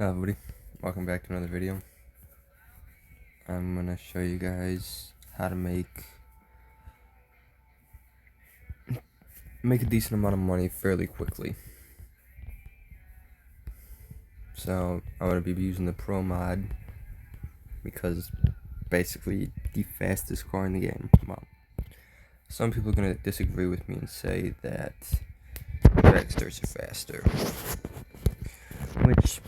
Everybody, welcome back to another video. I'm gonna show you guys how to make a decent amount of money fairly quickly. So I'm gonna be using the Pro mod because it's basically the fastest car in the game. Well, some people are gonna disagree with me and say that dragsters are faster, which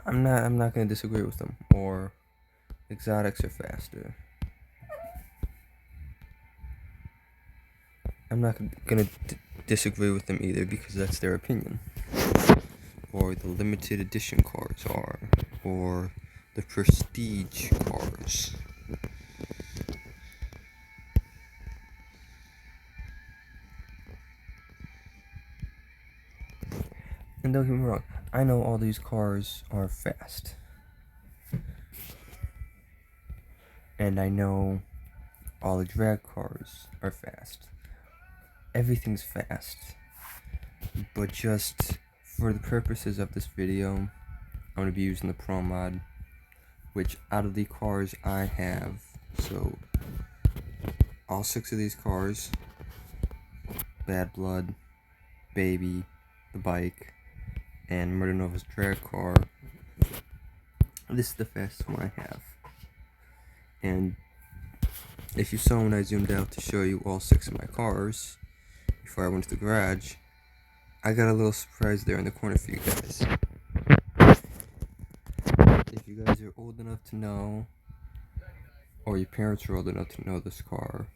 I'm not gonna disagree with them. Or exotics are faster. I'm not gonna disagree with them either because that's their opinion. Or the limited edition cars are, or the prestige cars. And don't get me wrong, I know all these cars are fast. And I know all the drag cars are fast. Everything's fast. But just for the purposes of this video, I'm going to be using the Pro mod, which out of the cars I have, so all 6 of these cars, Bad Blood, Baby, the bike, and Murder Nova's drag car, this is the fastest one I have. And if you saw when I zoomed out to show you all 6 of my cars before I went to the garage, I got a little surprise there in the corner for you guys. If you guys are old enough to know, or your parents are old enough to know this car,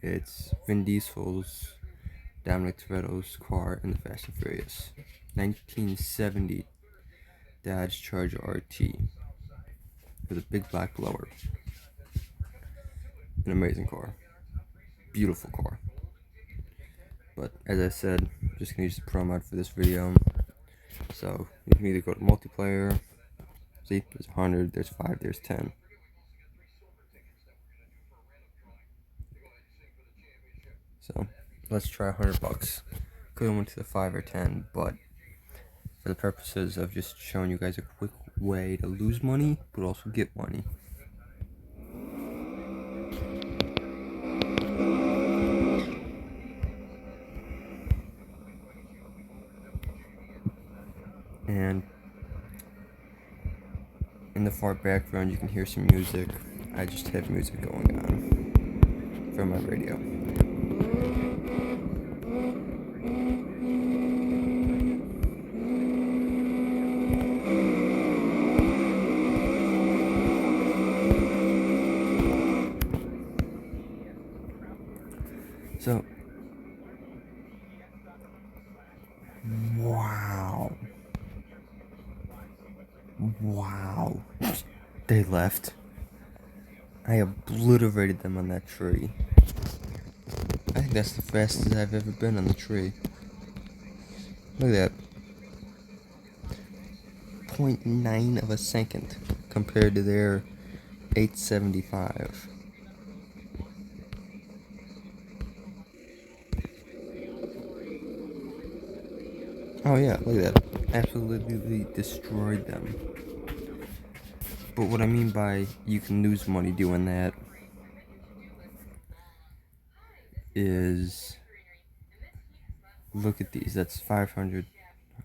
it's Vin Diesel's, Dominic Toretto's car in the Fast and Furious. 1970 Dodge Charger RT with a big black blower. An amazing car. Beautiful car. But as I said, I'm just going to use the Pro mod for this video. So you can either go to multiplayer. See, there's 100, there's 5, there's 10. So let's try $100. Could have went to the 5 or 10, but for the purposes of just showing you guys a quick way to lose money, but also get money. And in the far background, you can hear some music. I just have music going on from my radio. So, wow, they left. I obliterated them on that tree. I think that's the fastest I've ever been on the tree. Look at that. 0.9 of a second compared to their 875. Oh yeah, look at that. Absolutely destroyed them. But what I mean by you can lose money doing that is, look at these. That's 500,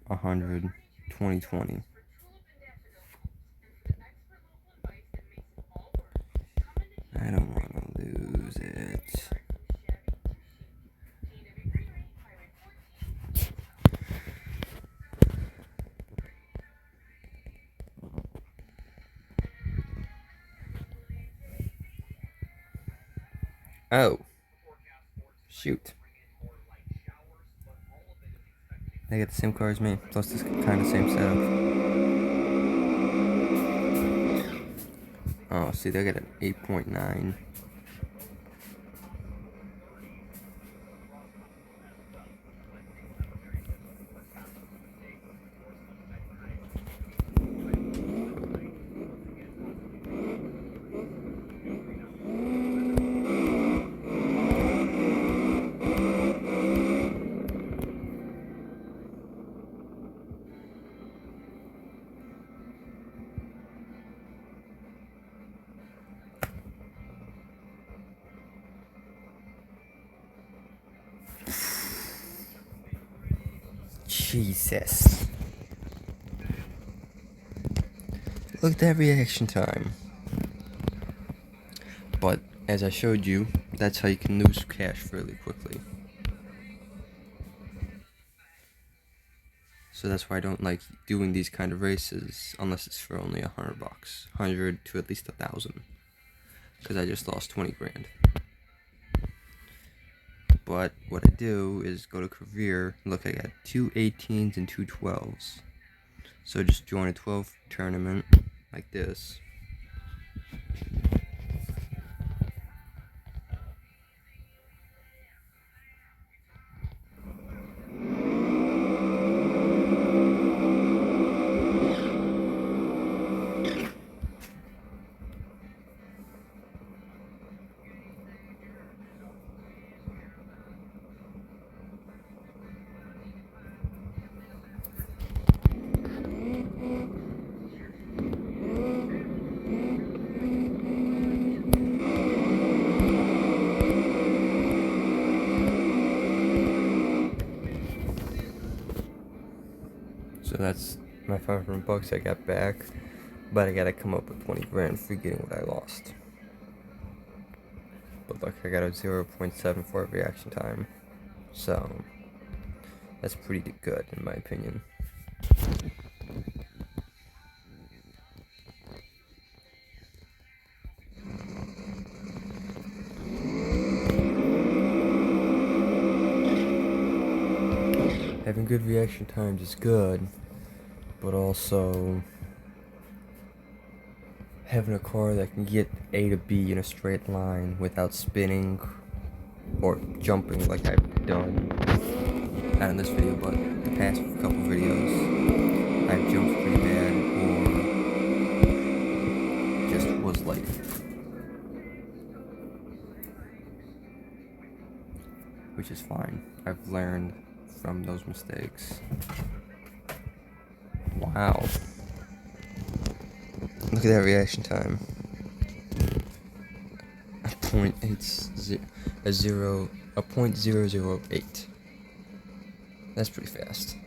100, 20, 20. I don't want to lose it. Oh. Shoot. They get the same car as me, plus this kind of same setup. Oh, see, they got an 8.9. Jesus. Look at that reaction time. But, as I showed you, that's how you can lose cash fairly quickly. So that's why I don't like doing these kind of races unless it's for only $100. 100 to at least 1,000. Because I just lost 20 grand. But what I do is go to career, look, I got 2 18s and 2 12s. So just join a 12 tournament like this. So that's my $500 I got back, but I gotta come up with 20 grand for getting what I lost. But look, I got a 0.74 reaction time, so that's pretty good in my opinion. Having good reaction times is good, but also having a car that can get A to B in a straight line without spinning or jumping like I've done, not in this video, but the past couple videos, I've jumped pretty bad or just was late. Which is fine. I've learned from those mistakes. Wow. Look at that reaction time. A 0.008. That's pretty fast.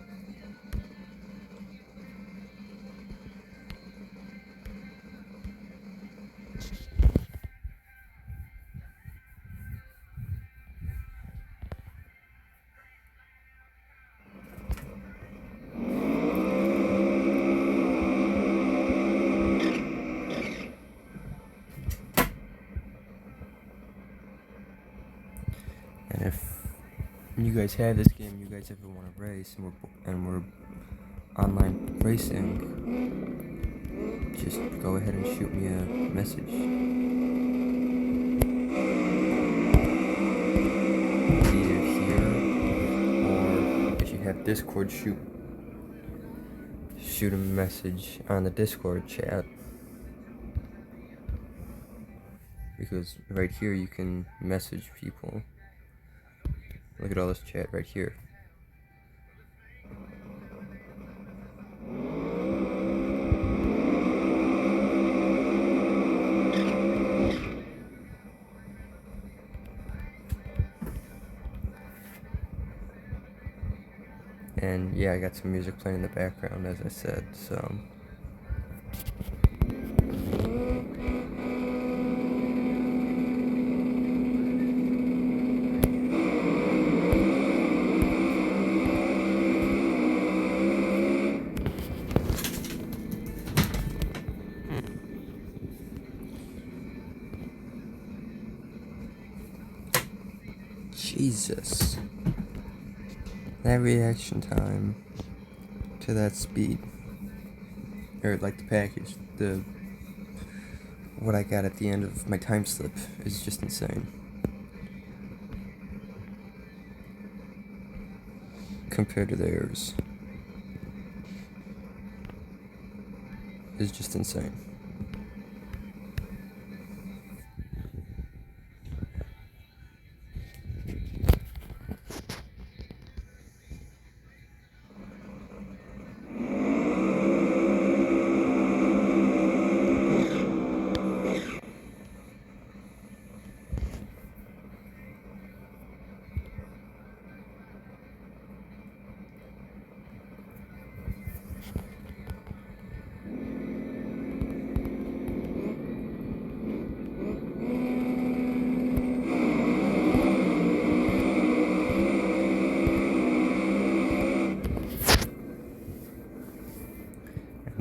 And if you guys have this game, you guys ever want to race, and we're online racing, just go ahead and shoot me a message. Either here, or if you have Discord, shoot a message on the Discord chat. Because right here you can message people. Look at all this chat right here. And yeah, I got some music playing in the background, as I said, so. Jesus. That reaction time to that speed, or like the package, what I got at the end of my time slip is just insane. Compared to theirs, is just insane.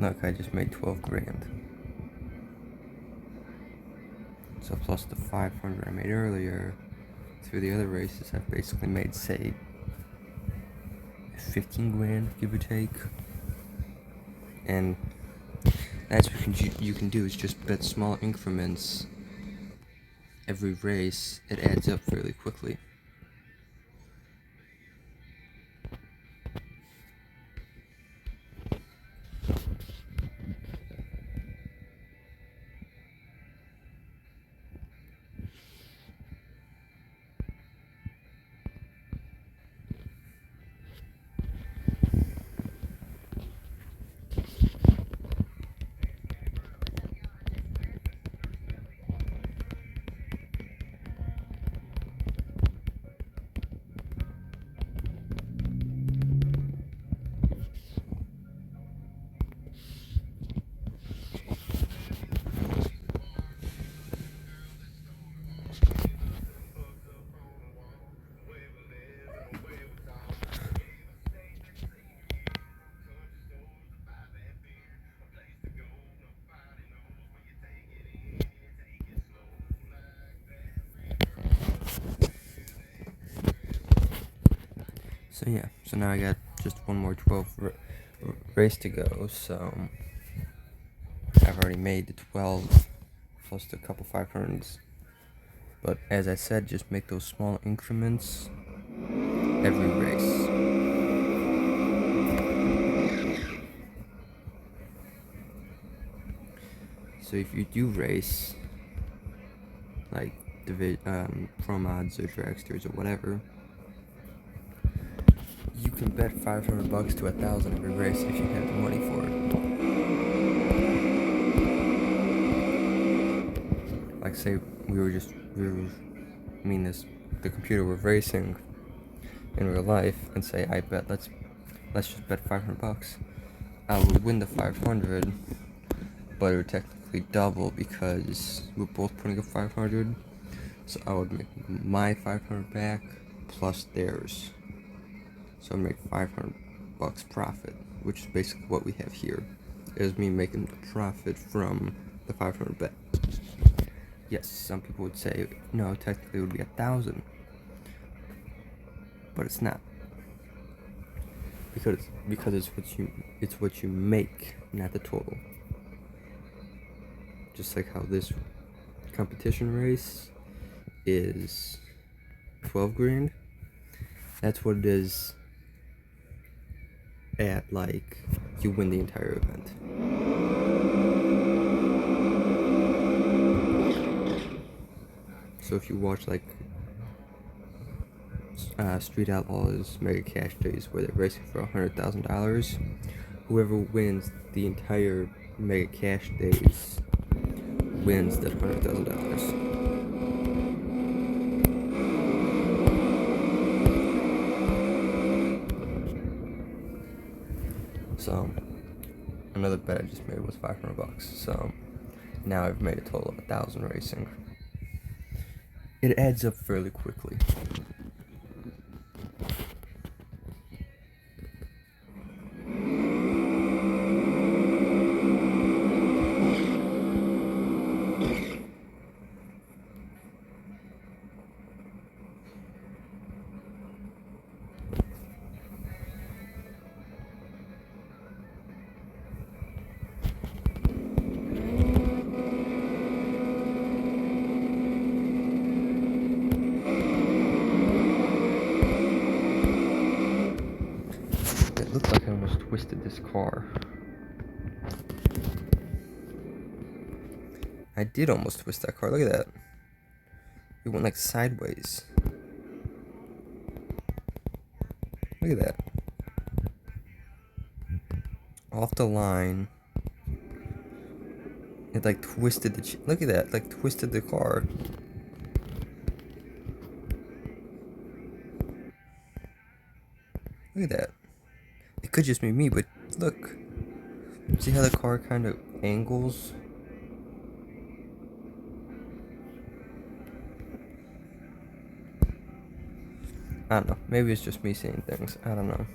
Look, I just made 12 grand. So plus the 500 I made earlier, through the other races, I've basically made, say, 15 grand, give or take. And that's what you can do, is just bet small increments every race. It adds up fairly quickly. So yeah, so now I got just one more 12 race to go, so I've already made the 12 plus a couple 500s. But as I said, just make those small increments every race. So if you do race, like Pro Mods or Dragsters or whatever, you can bet $500 to $1,000 every race if you have the money for it. Like say the computer were racing in real life, and say I bet let's just bet $500. I would win the 500, but it would technically double because we're both putting up 500. So I would make my 500 back plus theirs. So I'd make $500 profit, which is basically what we have here. It was me making the profit from the 500 bet. Yes, some people would say, no, technically it would be 1,000. But it's not. Because it's what you make, not the total. Just like how this competition race is 12 grand. That's what it is at, like, you win the entire event. So if you watch like Street Outlaws Mega Cash Days, where they're racing for $100,000, whoever wins the entire Mega Cash Days wins that $100,000. So another bet I just made was $500. So now I've made a total of 1,000 racing. It adds up fairly quickly. It looked like I almost twisted this car. I did almost twist that car. Look at that. It went like sideways. Look at that. Off the line. It like twisted the look at that, like twisted the car. Look at that. It could just be me, but look. See how the car kind of angles? I don't know. Maybe it's just me seeing things. I don't know.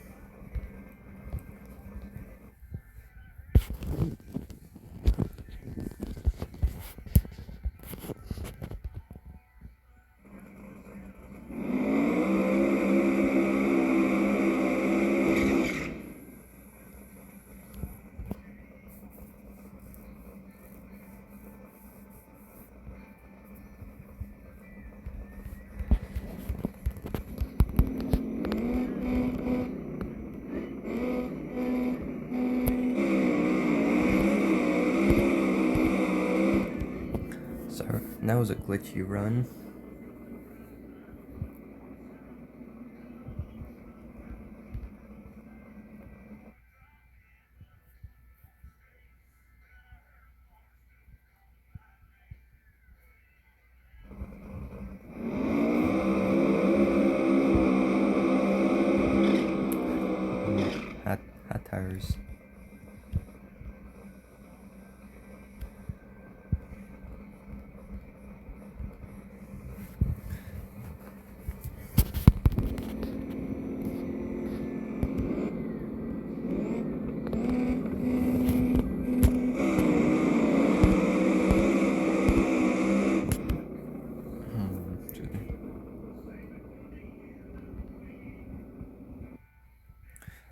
that was a glitchy run. Hot tires.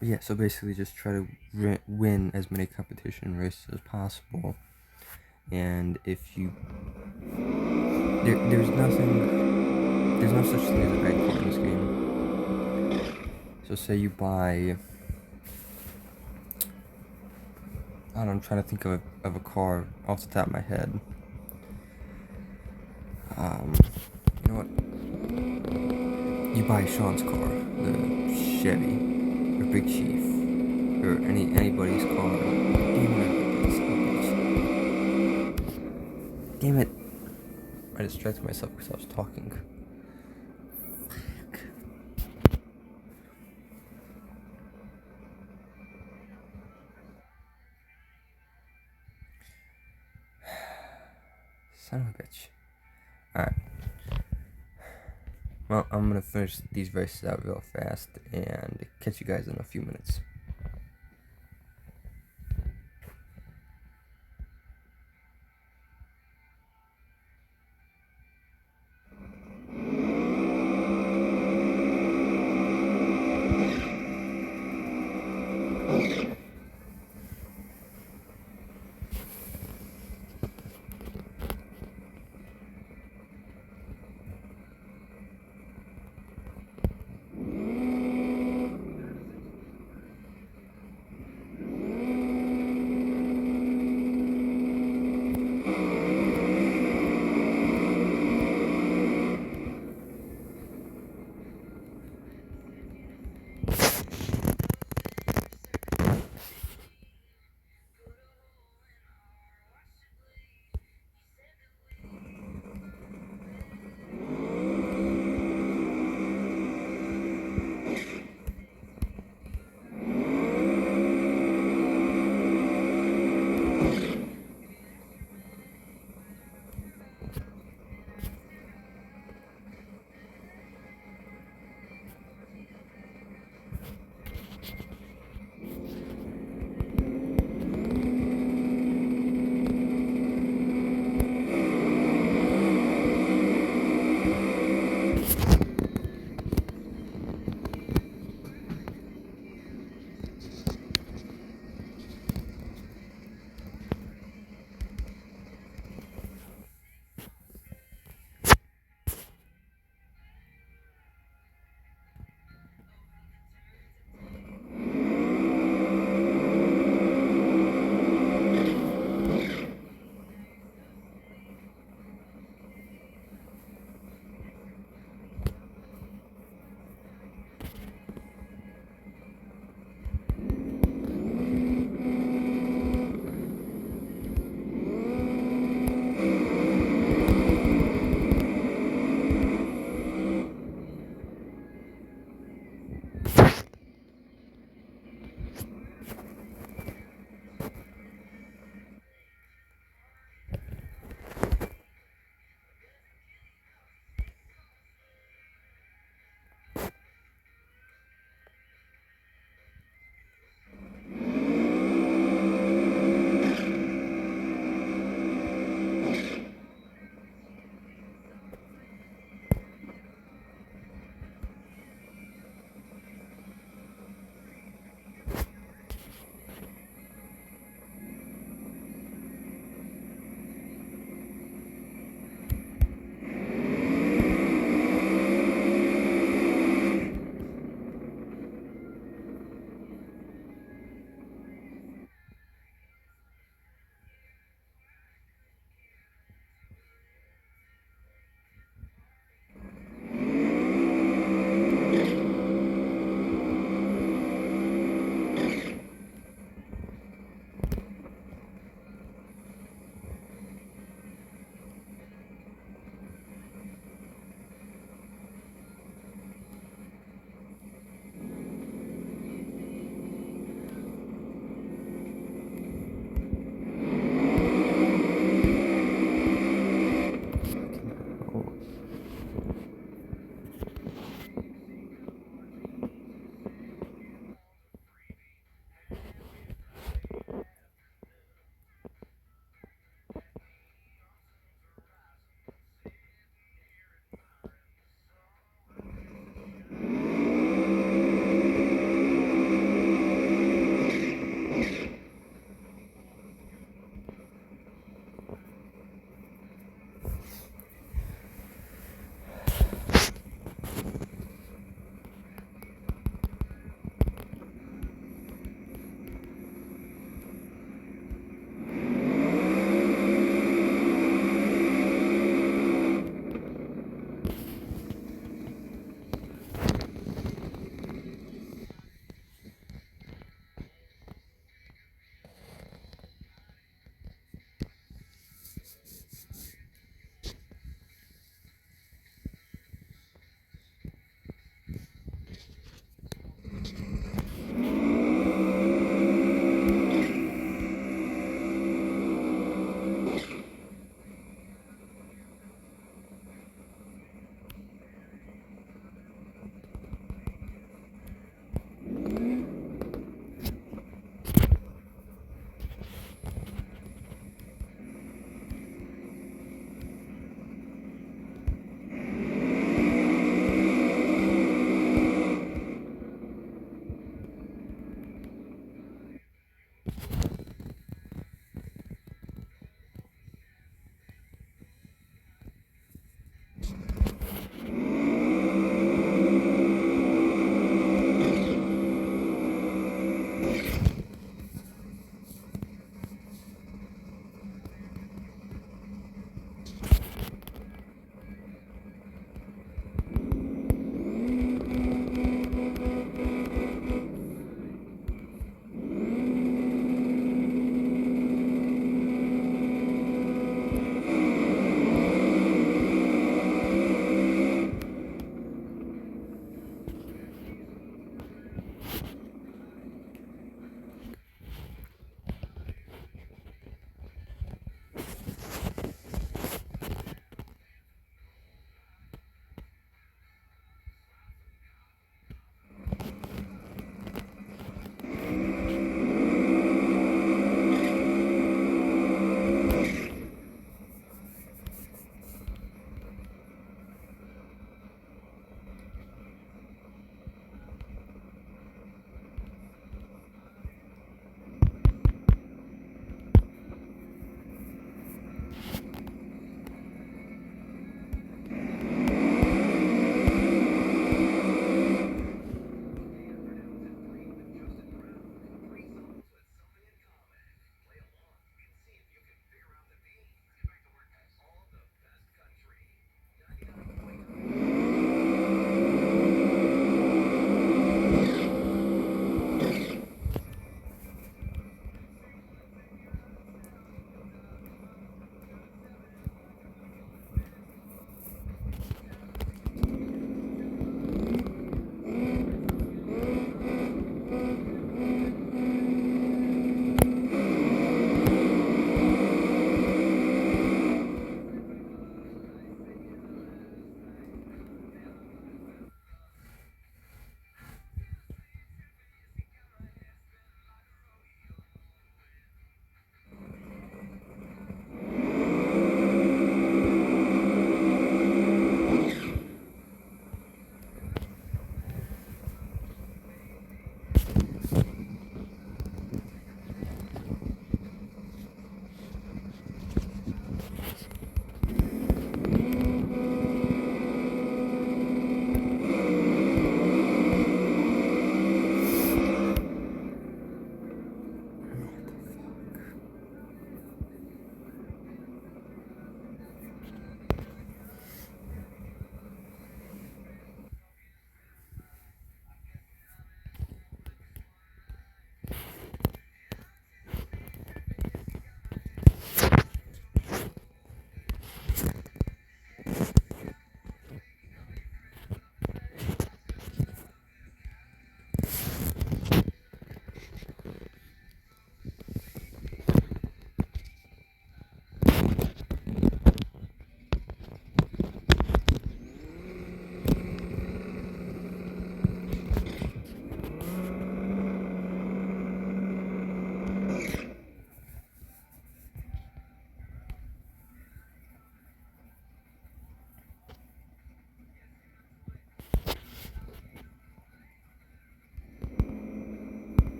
But yeah, so basically just try to win as many competition races as possible. And if you... There's nothing... There's no such thing as a bad car in this game. So say you buy... I don't know, I'm trying to think of a car off the top of my head. You know what? You buy Sean's car, the Chevy, or Big Chief, or anybody's car. Damn it! I distracted myself because I was talking. Fuck. Son of a bitch. Alright. Well, I'm gonna finish these races out real fast and catch you guys in a few minutes.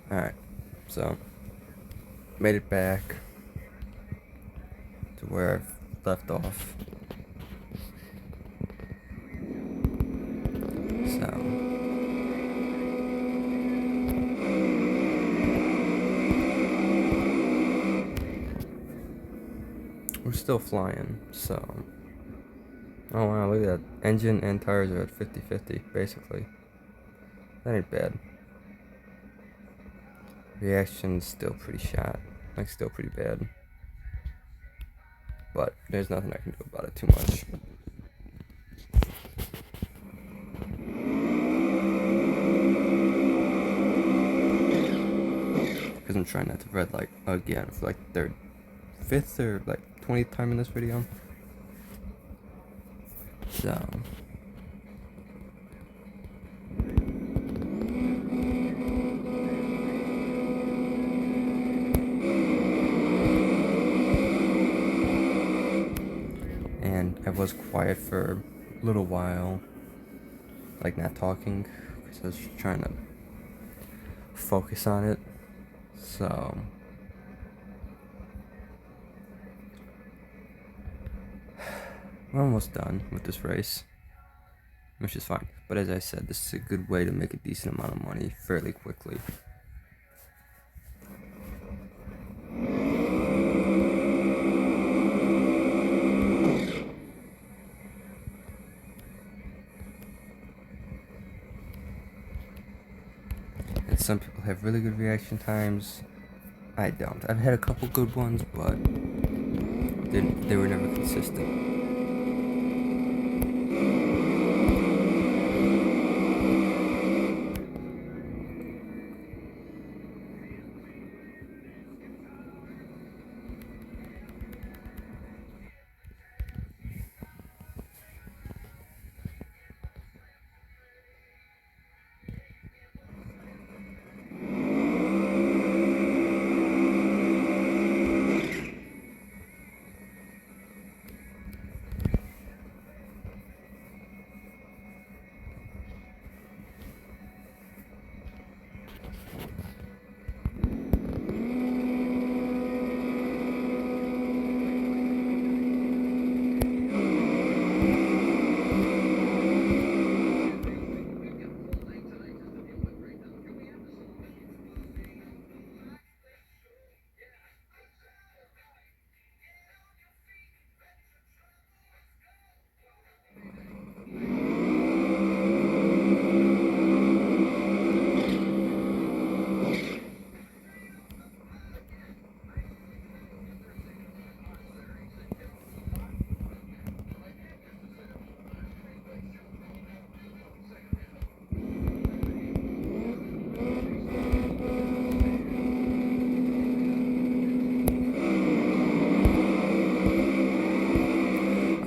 Alright, so made it back to where I've left off. So we're still flying, so oh wow, look at that. Engine and tires are at 50-50, basically. That ain't bad. Reaction's still pretty shot. Like, still pretty bad. But there's nothing I can do about it too much. Because I'm trying not to red light again for like third, fifth, or like 20th time in this video. So and I was quiet for a little while, like not talking, because I was trying to focus on it. So we're almost done with this race, which is fine. But as I said, this is a good way to make a decent amount of money fairly quickly. And some people have really good reaction times. I don't. I've had a couple good ones, but they were never consistent.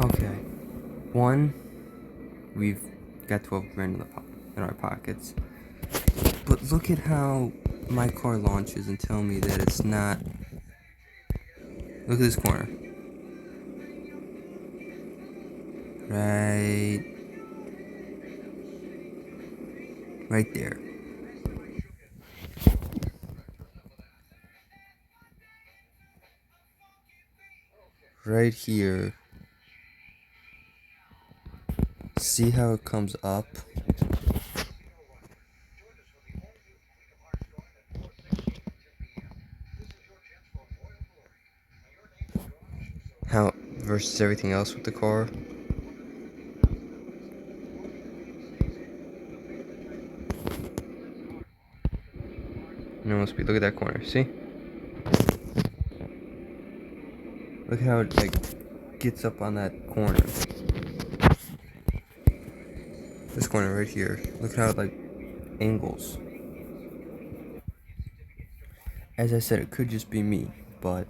Okay. One, we've got 12 grand in our pockets. But look at how my car launches and tell me that it's not. Look at this corner. Right there. Right here. See how it comes up? How versus everything else with the car? No speed. Look at that corner. See? Look how it like gets up on that corner. This corner right here. Look how it like angles. As I said, it could just be me, but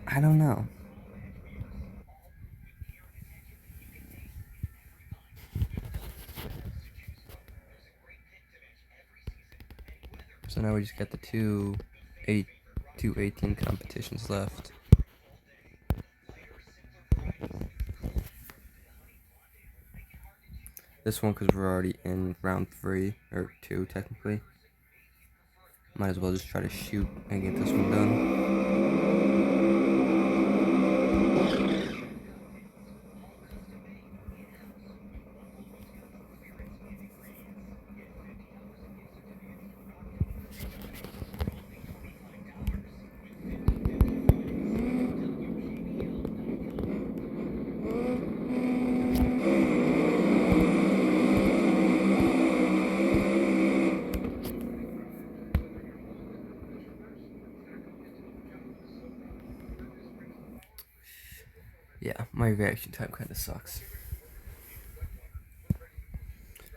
I don't know. So now we just got the two 18 competitions left. this one because we're already in round 3 or 2 technically. Might as well just try to shoot and get this one done. Yeah, my reaction time kind of sucks.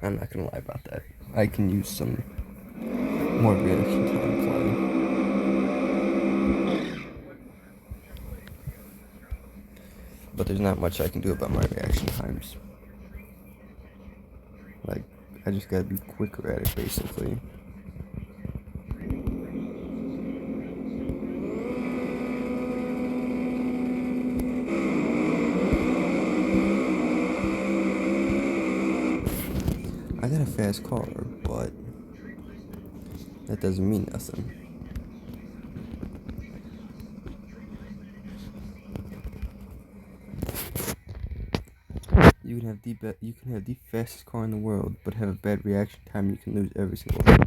I'm not gonna lie about that. I can use some more reaction time playing. But there's not much I can do about my reaction times. Like, I just gotta be quicker at it, basically. I got a fast car, but that doesn't mean nothing. You can have the fastest car in the world, but have a bad reaction time. You can lose every single race.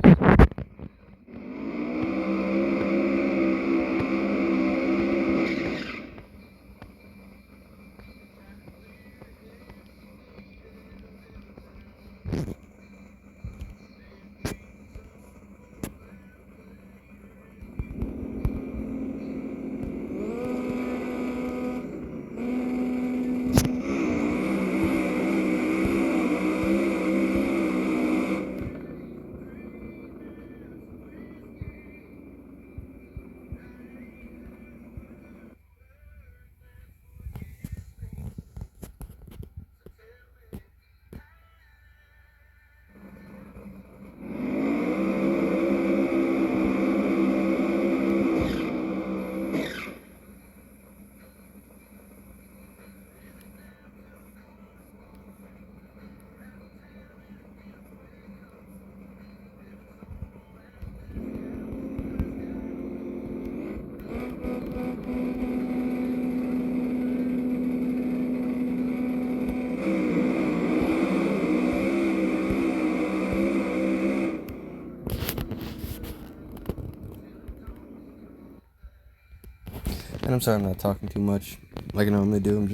And I'm sorry I'm not talking too much like I normally do.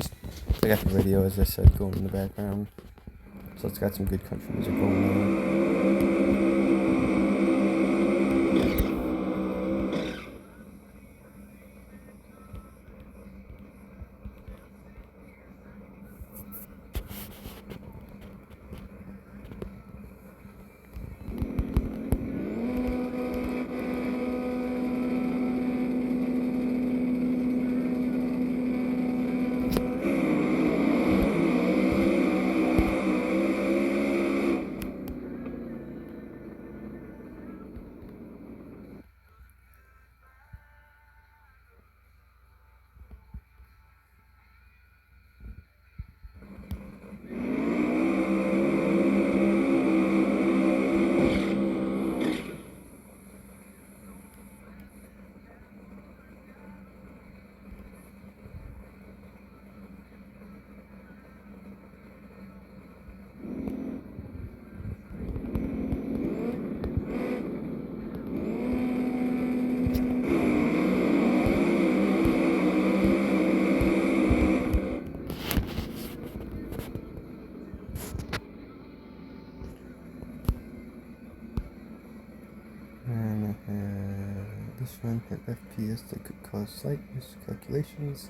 I got the radio, as I said, going in the background. So it's got some good country music going on. And this one had FPS that could cause slight miscalculations,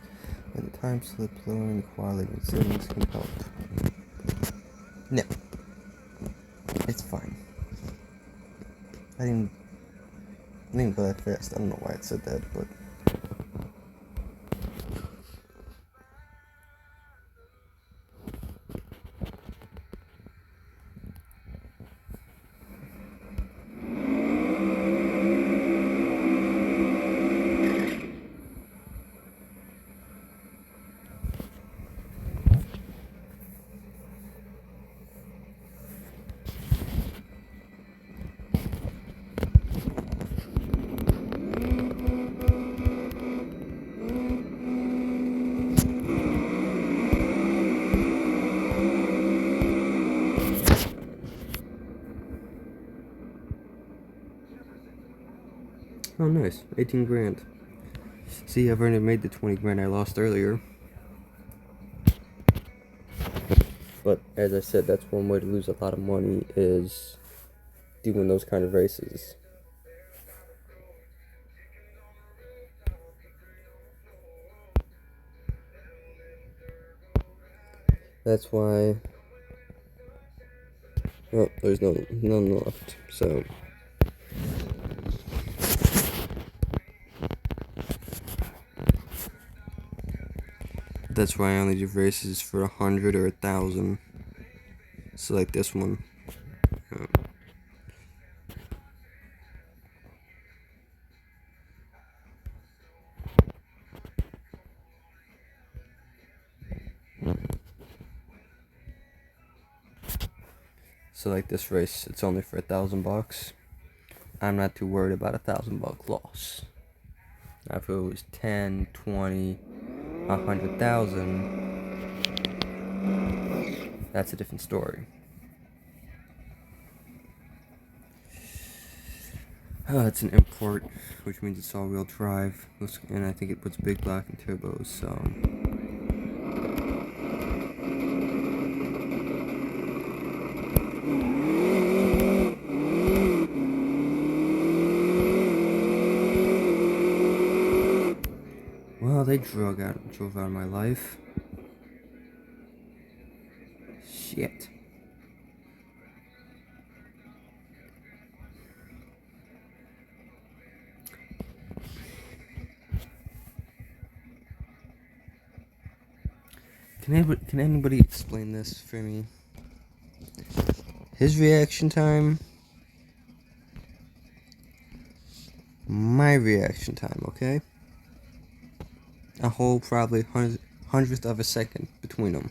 and the time slip lowering the quality and settings can help. No, it's fine. I didn't go that fast. I don't know why it said that, but Oh, nice. 18 grand. See, I've already made the 20 grand I lost earlier. But, as I said, that's one way to lose a lot of money, is doing those kind of races. That's why... Oh, there's none left, so... That's why I only do races for 100 or 1,000. So like this one. So like this race, it's only for $1,000. I'm not too worried about $1,000 loss. Now if it was 10, 20, 100,000, that's a different story. It's an import, which means it's all-wheel drive, and I think it puts big block and turbos, so... Well, they drove out of my life. Shit. Can anybody explain this for me? His reaction time, my reaction time, okay? A whole probably hundredth of a second between them.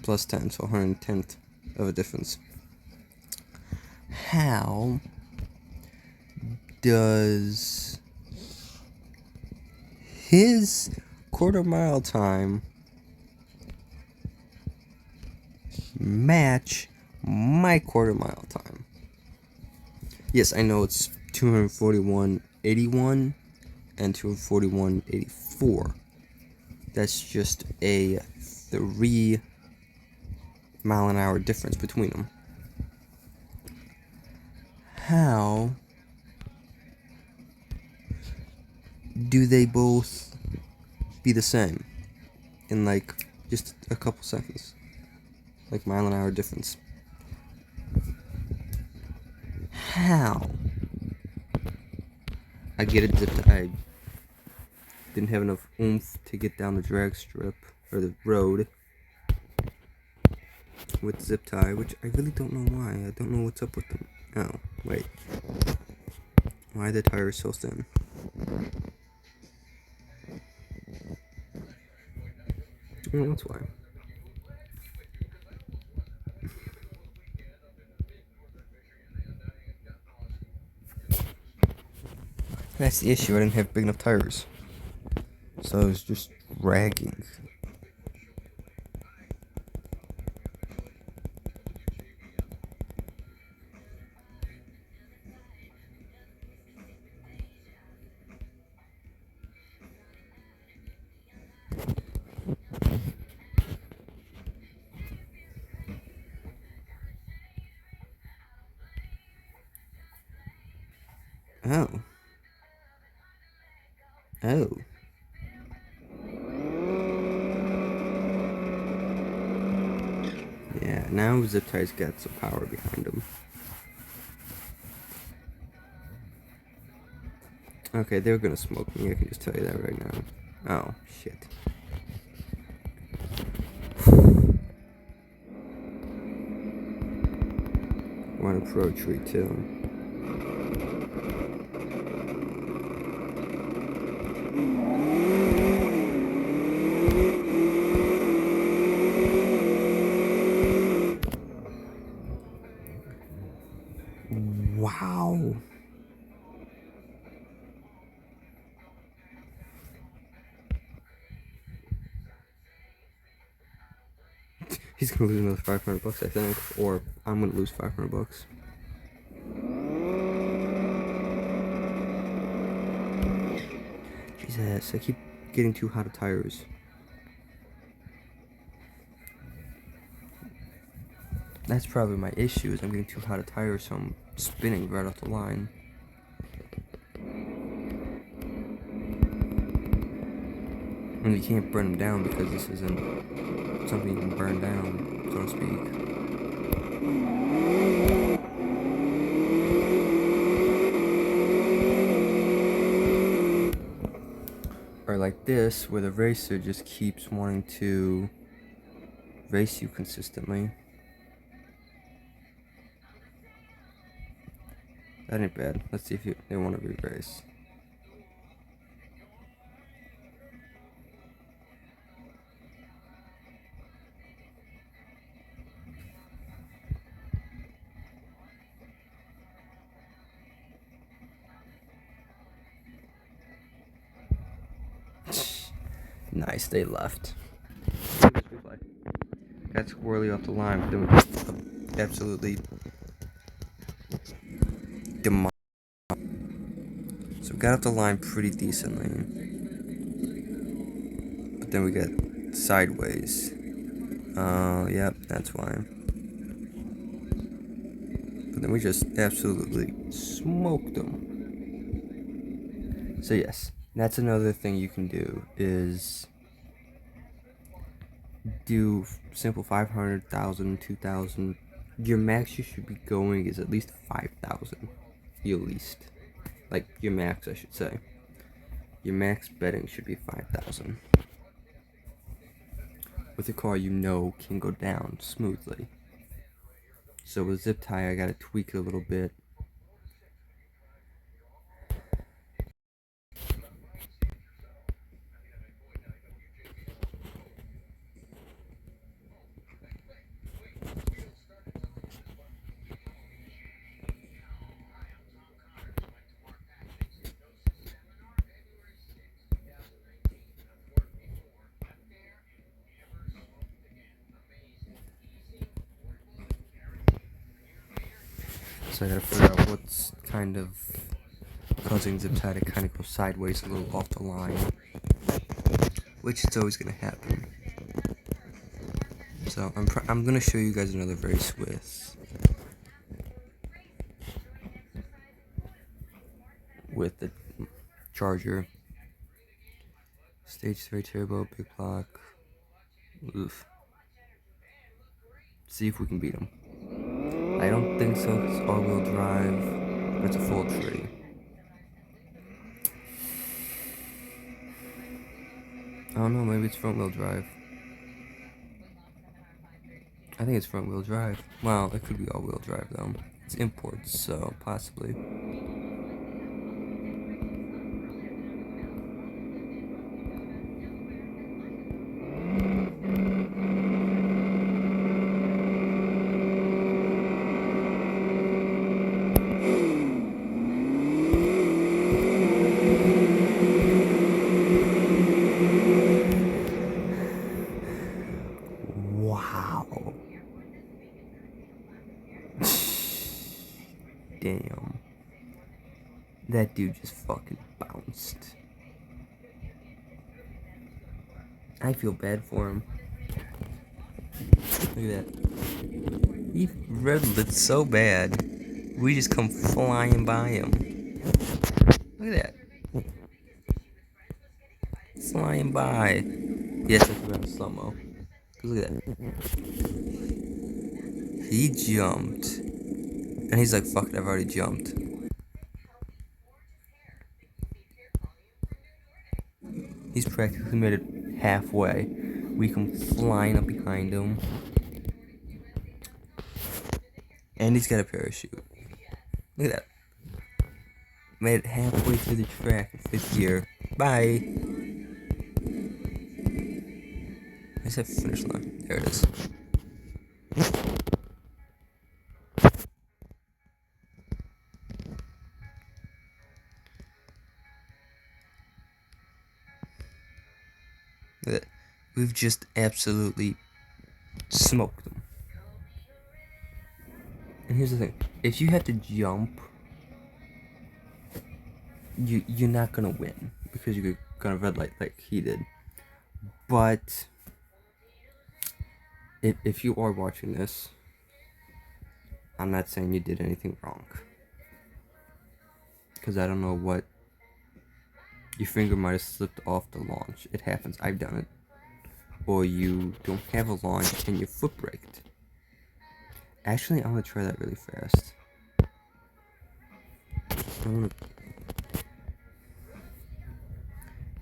Plus 10, so 110th of a difference. How does his quarter-mile time match my quarter-mile time? Yes, I know it's 241.81 and 241.84. That's just a 3 mile an hour difference between them. How do they both be the same in like just a couple seconds? Like mile an hour difference. How? I get it that I didn't have enough oomph to get down the drag strip or the road with zip tie, which I really don't know why. I don't know what's up with them. Oh, wait. Why are the tires so thin? Oh, that's why. That's the issue. I didn't have big enough tires, so I was just dragging. Oh. Oh. Yeah, now zip ties got some power behind them. Okay, they're gonna smoke me, I can just tell you that right now. Oh, shit. Want to pro tree too. Wow. He's gonna lose another $500, I think, or I'm gonna lose $500. Jesus, I keep getting too hot of tires. That's probably my issue, is I'm getting too hot of tires, so I'm spinning right off the line. And you can't burn them down because this isn't something you can burn down, so to speak. Or like this, where the racer just keeps wanting to race you consistently. That ain't bad. Let's see if they want to re-race. Nice, they left. Got squirrely off the line, but then we absolutely demolished. So we got off the line pretty decently, but then we got sideways. Yep, that's why. But then we just absolutely smoked them. So yes, that's another thing you can do, is do simple 500,000, 2,000. Your max you should be going is at least 5,000. Your least. Like, your max, I should say. Your max betting should be 5,000. With a car you know can go down smoothly. So with zip tie, I gotta tweak it a little bit. So I gotta figure out what's kind of causing zip tie to kind of go sideways a little off the line, which is always gonna happen. So I'm gonna show you guys another race with the Charger. Stage 3 turbo, big block. Oof. See if we can beat him. I don't think so, it's all-wheel drive, but it's a full tree. I don't know, maybe it's front-wheel drive. I think it's front-wheel drive. Well, it could be all-wheel drive, though. It's imports, so possibly. Wow. Damn. That dude just fucking bounced. I feel bad for him. Look at that. He riddled it so bad. We just come flying by him. Look at that. Flying by. Yes, I forgot slow-mo. Look at that. He jumped. And he's like, fuck it, I've already jumped. He's practically made it halfway. We come flying up behind him. And he's got a parachute. Look at that. Made it halfway through the track in 5th gear. Bye. I said finish line. There it is. Look at that. We've just absolutely smoked them. And here's the thing. If you have to jump, you're not gonna win. Because gonna red light like he did. But if you are watching this, I'm not saying you did anything wrong, because I don't know what, your finger might have slipped off the launch. It happens, I've done it. Or you don't have a launch and your foot braked. Actually, I'm gonna try that really fast.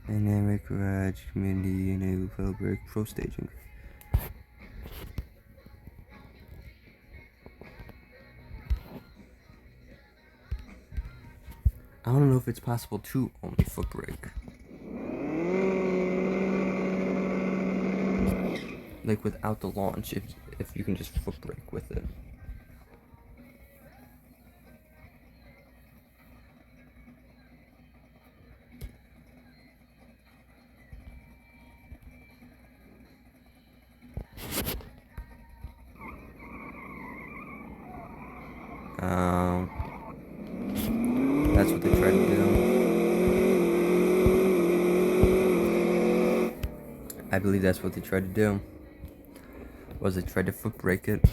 Dynamic garage community enable pedal brake pro staging. I don't know if it's possible to only foot brake. Like without the launch, if you can just foot brake with it. That's what they tried to do. I believe that's what they tried to do. Was they tried to foot brake it?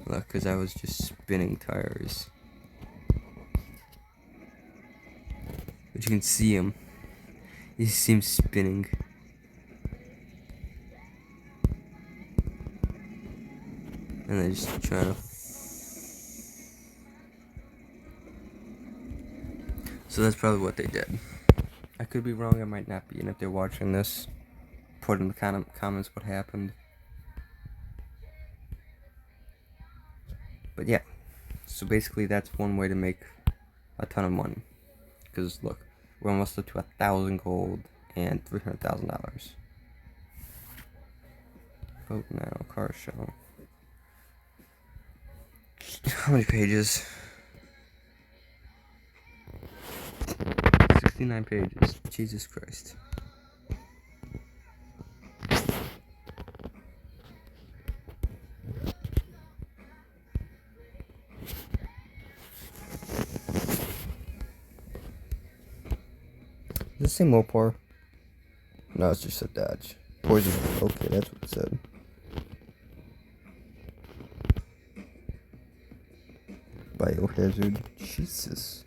Look, because I was just spinning tires. But you can see him. He seems spinning. And they're just trying to. So that's probably what they did. I could be wrong, I might not be. And if they're watching this, put in the comments what happened. But yeah. So basically that's one way to make a ton of money. Because look, we're almost up to 1,000 gold and $300,000. Vote now, car show. How many pages? 69 pages. Jesus Christ. Does it say Mopar? No, it's just a Dodge. Poison. Okay, that's what it said. Biohazard. Jesus.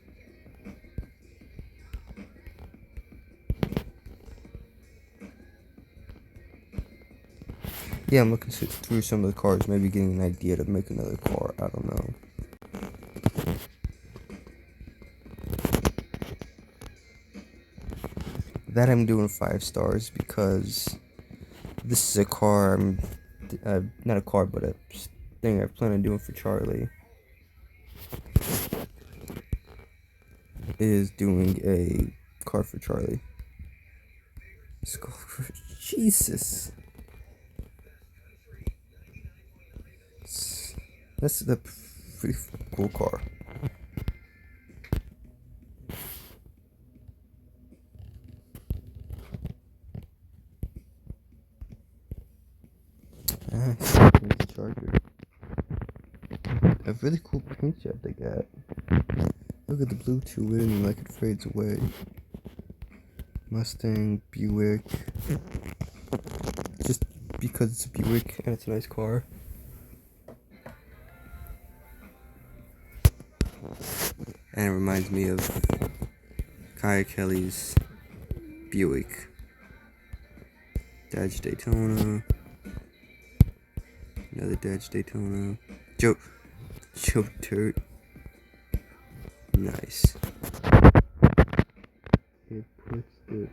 Yeah, I'm looking through some of the cars, maybe getting an idea to make another car. I don't know. That I'm doing 5 stars because this is a car not a car, but a thing I plan on doing for Charlie. Is doing a car for Charlie. Jesus. That's the pretty cool car. Charger. A really cool paint job they got. Look at the blue to it and like it fades away. Mustang, Buick. Just because it's a Buick and it's a nice car. And it reminds me of Kaya Kelly's Buick. Dodge Daytona. Another Dodge Daytona. Joe Dirt. Nice. It puts the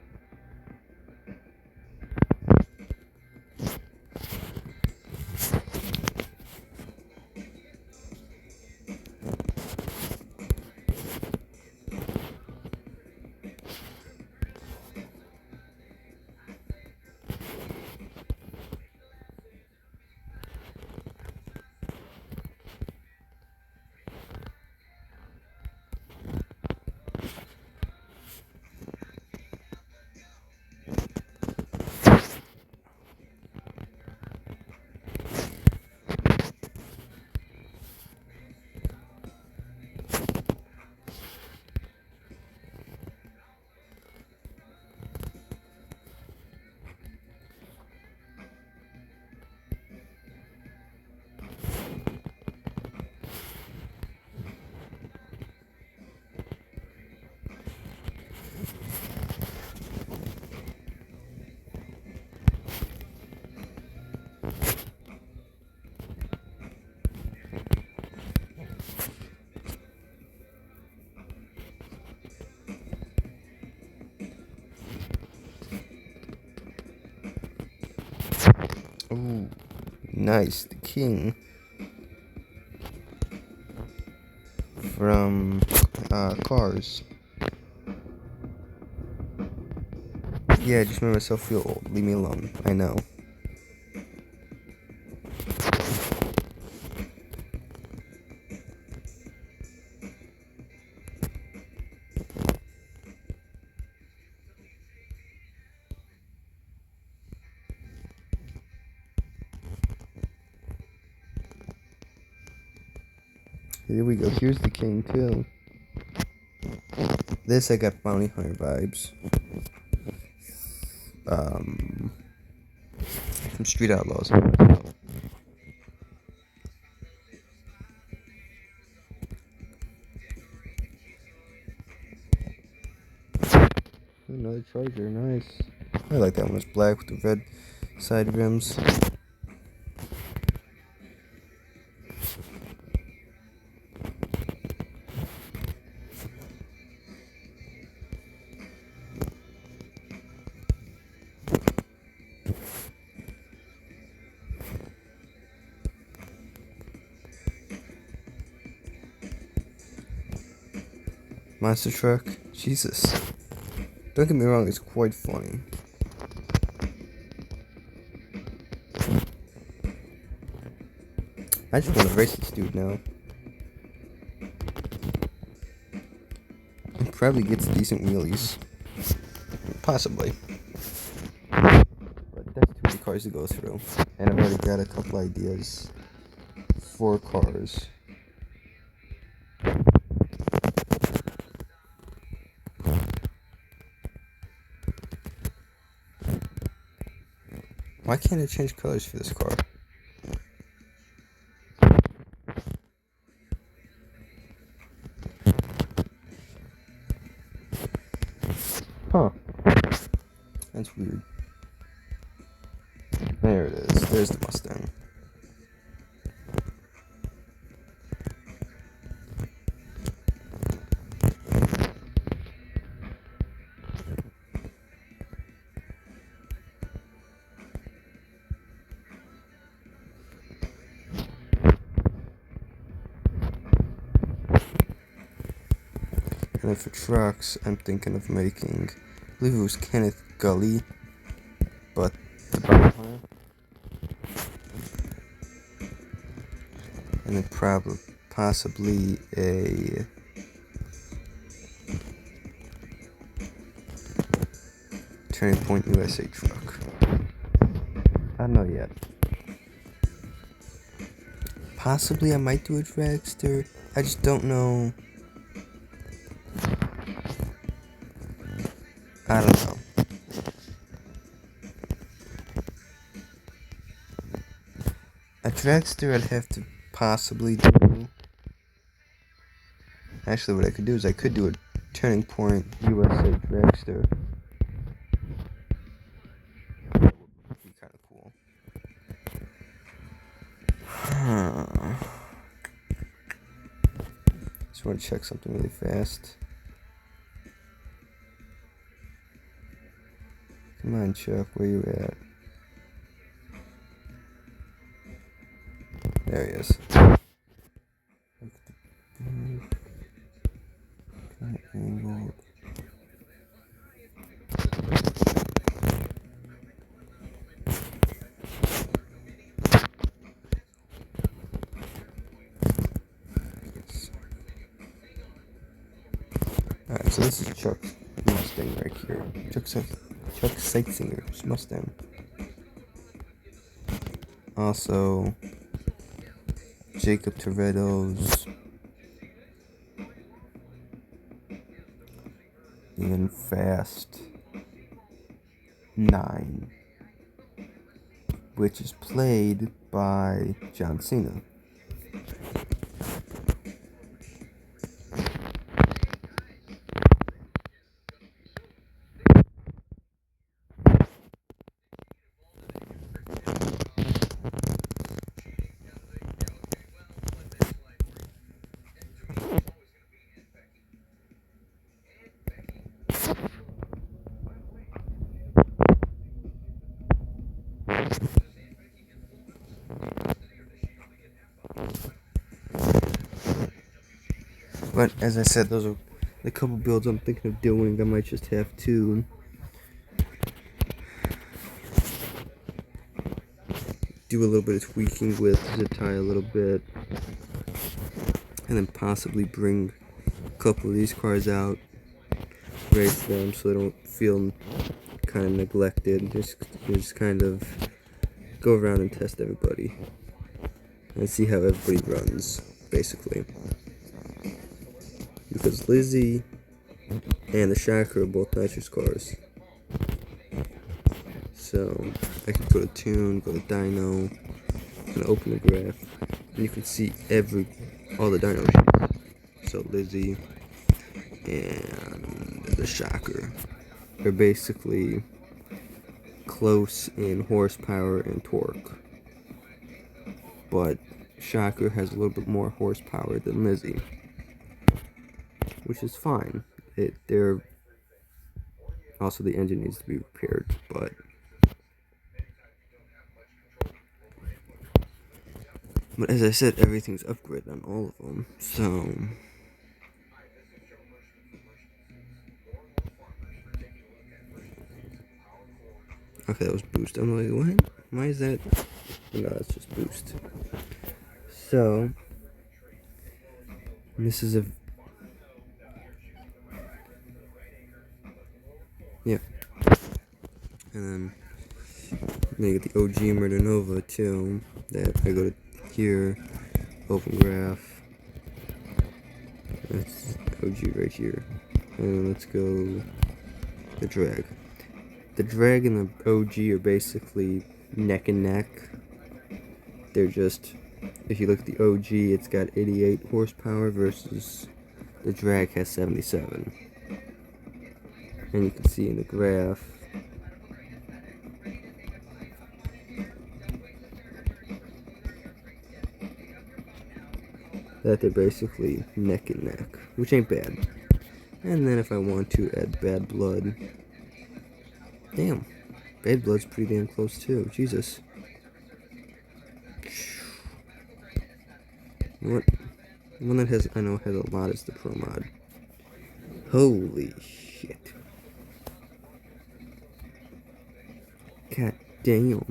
Ooh, nice. The king from Cars. Yeah, just made myself feel old. Leave me alone. I know. Here we go. Here's the king, too. This, I got Bounty Hunter vibes. From Street Outlaws. Another Charger, nice. I like that one. It's black with the red side rims. Monster truck. Jesus. Don't get me wrong, it's quite funny. I just want to race this dude now. He probably gets decent wheelies. Possibly. But that's too many cars to go through. And I've already got a couple ideas for cars. Why can't I change colors for this car? Huh. That's weird. There it is. There's the Mustang. And then for trucks, I'm thinking of making, I believe it was Kenneth Gully, but the Bounty Hunter. And then possibly a Turning Point USA truck. I don't know yet. Possibly I might do a dragster. I just don't know. I don't know. A dragster I'd have to possibly do. Actually, what I could do is I could do a Turning Point USA dragster. That would be kind of cool. Just want to check something really fast. Come on, Chuck, where you at? There he is. Angled. Alright, so this is Chuck's Mustang right here. Chuck Sightsinger's Mustang. Also, Jacob Toretto's in Fast 9, which is played by John Cena. But as I said, those are the couple builds I'm thinking of doing. I might just have to do a little bit of tweaking with zip tie a little bit, and then possibly bring a couple of these cars out, race them so they don't feel kind of neglected. Just kind of go around and test everybody and see how everybody runs, basically. Because Lizzie and the Shocker are both nitrous cars. So I can put a tune, go to dyno, and open the graph, and you can see all the dyno sheets. So Lizzie and the Shocker are basically close in horsepower and torque, but Shocker has a little bit more horsepower than Lizzie, which is fine. They're also, the engine needs to be repaired, but as I said, everything's upgraded on all of them. So okay, that was boost. I'm like, what? Why is that? No, that's just boost. So this is yeah. And then you get the OG Murder Nova too. That I go to here, open graph. That's OG right here. And then let's go the drag. The drag and the OG are basically neck and neck. They're just, if you look at the OG, it's got 88 horsepower versus the drag has 77. And you can see in the graph that they're basically neck and neck, which ain't bad. And then if I want to add Bad Blood, damn, Bad Blood's pretty damn close too. Jesus. What? One that I know has a lot is the Pro Mod. Holy shit. God damn.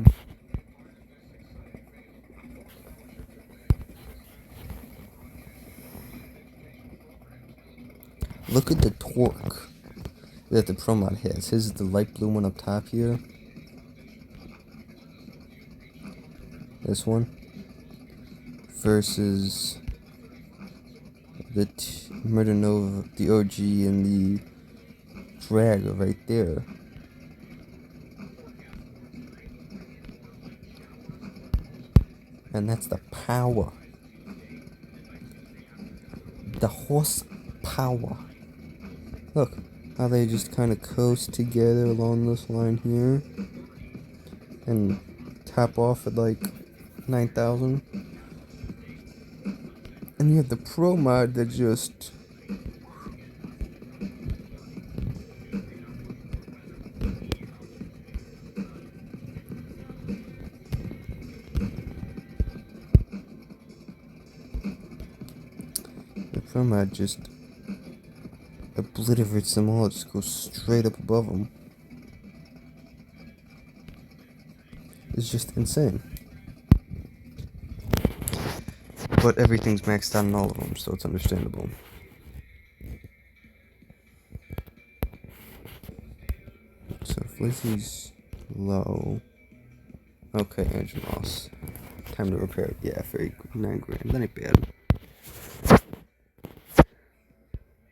Look at the torque that the Pro Mod has. His is the light blue one up top here. This one. Versus the Murder Nova, the OG, and the drag are right there. And that's the power. The horsepower. Look how they just kind of coast together along this line here. And top off at like 9,000. And you have the Pro Mod that just... The Pro Mod just obliterates them all. It just goes straight up above them. It's just insane. But everything's maxed out on all of them, so it's understandable. So if Lizzie's low... Okay, engine loss. Time to repair it. Yeah, for 9 grand. That ain't bad.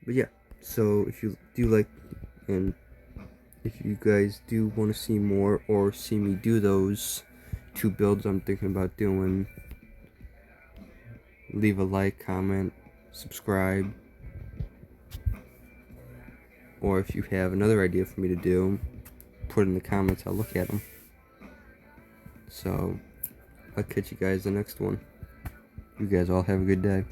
But yeah, so if you do like, and if you guys do want to see more or see me do those 2 builds I'm thinking about doing, leave a like, comment, subscribe, or if you have another idea for me to do, put it in the comments. I'll look at them. So I'll catch you guys the next one. You guys all have a good day.